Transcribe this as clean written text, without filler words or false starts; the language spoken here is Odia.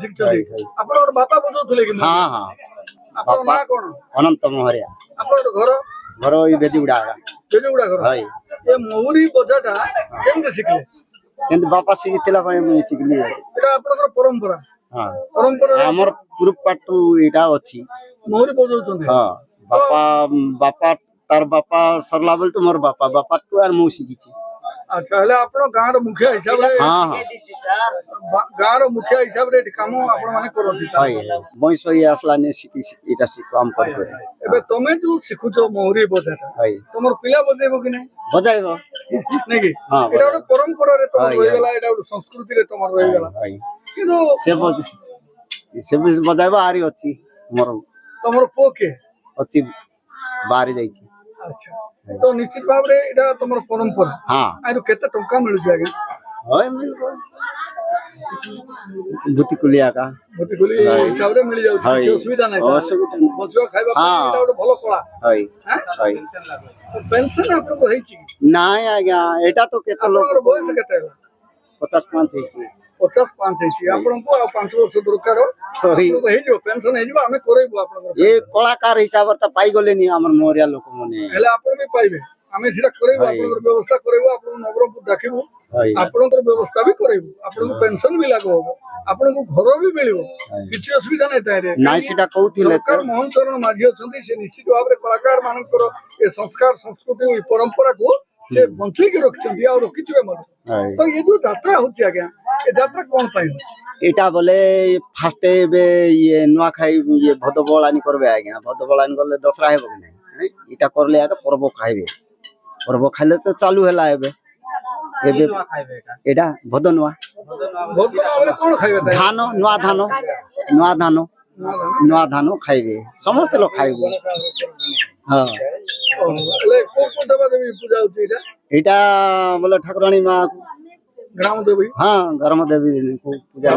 ଶିଖିଛନ୍ତି ଆପଣଙ୍କର ବାପା ବଜାଉଥିଲେ କି? ହଁ ହଁ ଆପଣଙ୍କ ନାଁ କଣ? ଅନନ୍ତ ମହରିଆ ଆପଣଙ୍କର ଘର? ଘର ଏଇ ବେଜିଗୁଡା ବେଜଗୁଡା ଘର। ହଇ ଏ ମହୁରୀ ବଜାଟା କେମିତି ଶିଖିଲେ? କିନ୍ତୁ ବାପା ଶିଖିଥିଲା ପାଇଁ ମୁଁ ଶିଖିଲି। এটা ଆପଣଙ୍କର ପରମ୍ପରା? ହଁ ପରମ୍ପରା ଆମର ପୂର୍ବ ପାଟୁ ଏଇଟା ଅଛି। ମହୁରୀ ବଜାଉଛନ୍ତି? ହଁ ବାପା ବାପା ତାର ବାପା ସରିଲା ବେଳଠୁ ମୋର ବାପାଠୁ ଆର ମୁଁ ଶିଖିଛି। ଆଚ୍ଛା, ହେଲେ ଆପଣ ଗାଁର ମୁଖିଆ ହିସାବରେ? ହଁ ହଁ ଗାଁର ମୁଖିଆ ହିସାବରେ ଏଠି କାମ ଆପଣ ମାନେ କରନ୍ତି? ବୟସ ଇଏ ଆସିଲାନି ଶିଖି ଏଇଟା କାମ କରି ଏବେ ତମେ ଯୋଉ ଶିଖୁଛ ମହୁରୀ ବଜାଟା ତମର ପିଲା ବଜେଇବ କି ନାହିଁ? ବଜାଇବ ନାଇଁ କି? ଏଇଟା ଗୋଟେ ପରମ୍ପରାରେ ତମର ରହିଗଲା, ଏଇଟା ଗୋଟେ ସଂସ୍କୃତିରେ ତମର ରହିଗଲା। କିନ୍ତୁ ସେ ବି ବଜାଇବ ଆରି ଅଛି ମୋର। ତମର ପୁଅ କିଏ ଅଛି? ବାହାରି ଯାଇଛି। ଆଚ୍ଛା, ତ ନିଶ୍ଚିତ ଭାବରେ ଏଇଟା ତମର ପରମ୍ପରା। ଆରୁ କେତେ ଟଙ୍କା ମିଳୁଛି ଆଜ୍ଞା? ଭୂତିକୁଲି ଆକା ଭୂତିକୁଲି ହିସାବରେ ମିଳିଯାଉଛି, କିଛି ଅସୁବିଧା ନାହିଁ। ବଞ୍ଚୁଆ ଖାଇବା ପାଇଁ ଏଇଟା ଗୋଟେ ଭଲ କଳା। ପେନସନ ଆପଣଙ୍କ ହେଇଛି କି? ନାଇଁ ଆଜ୍ଞା, ଏଇଟା ତ କେତେ ଲୋକର ବୟସ କେତେ ହେଲା? 55 ହେଇଛି। 55 ହେଇଛି ଆପଣଙ୍କୁ, ଆଉ 5 ବର୍ଷ ଦରକାର ହେଇଯିବ, ପେନସନ ହେଇଯିବ, ଆମେ କରେଇବୁ ଆପଣଙ୍କର। ଏ କଳାକାର ହିସାବରେ ପାଇଗଲେନି ଆମର ମରିଆ ଲୋକମାନେ। ହେଲେ ଆପଣ ବି ପାଇବେ, ଆମେ ସେଟା କରେଇବୁ, ଆପଣଙ୍କର ବ୍ୟବସ୍ଥା କରେଇବୁ, ଆପଣଙ୍କୁ ନବରଙ୍ଗପୁର ଡାକିବୁ, ଆପଣଙ୍କର ବ୍ୟବସ୍ଥା ବି କରେଇବୁ, ଆପଣଙ୍କୁ ପେନସନ ବି ଲାଗୁ ହବ, ଆପଣଙ୍କୁ ଘର ବି ମିଳିବ, କିଛି ଅସୁବିଧା ନାହିଁ। ତାହେଲେ ନାଇଁ ସେଟା କହୁଥିଲେ ମୋହନ ଚରଣ ମାଝୀ ଅଛନ୍ତି, ସେ ନିଶ୍ଚିତ ଭାବରେ କଳାକାର ମାନଙ୍କର ଏ ସଂସ୍କାର ସଂସ୍କୃତି ଏ ପରମ୍ପରାକୁ ସେ ବଞ୍ଚେଇକି ରଖିଛନ୍ତି, ଆଉ ରଖିଥିବେ ମଧ୍ୟ। ତ ଏ ଯୋଉ ଯାତ୍ରା ହଉଛି ଆଜ୍ଞା, ଏ ଯାତ୍ରା କଣ ପାଇଁ ହଉଛି? ଏଇଟା ବୋଲେ ଫାଷ୍ଟ ଏବେ ଇଏ ନୂଆଖାଇ ଇଏ ଭଦ ବଳାନି କରିବେ ଆଜ୍ଞା। ଭଦ ବଳାନି କଲେ ଦଶରା ହେବ କି ନାହିଁ? ଏଇଟା କରଲେ ଆଗ ପର୍ବ ଖାଇବେ, ପର୍ବ ଖାଇଲେ ତ ଚାଲୁ ହେଲା। ଏବେ ଏଇଟା ଭଦ ନୂଆ କଣ ଖାଇବେ? ଧାନ, ନୂଆ ଧାନ, ନୂଆ ଧାନ ଖାଇବେ, ସମସ୍ତେ ଲୋକ ଖାଇବେ। ହଁ, ଏଇଟା ବୋଲେ ଠାକୁରାଣୀ ମା, ଗ୍ରାମ ଦେବୀ। ହଁ, ଗ୍ରାମ ଦେବୀ ପୂଜା।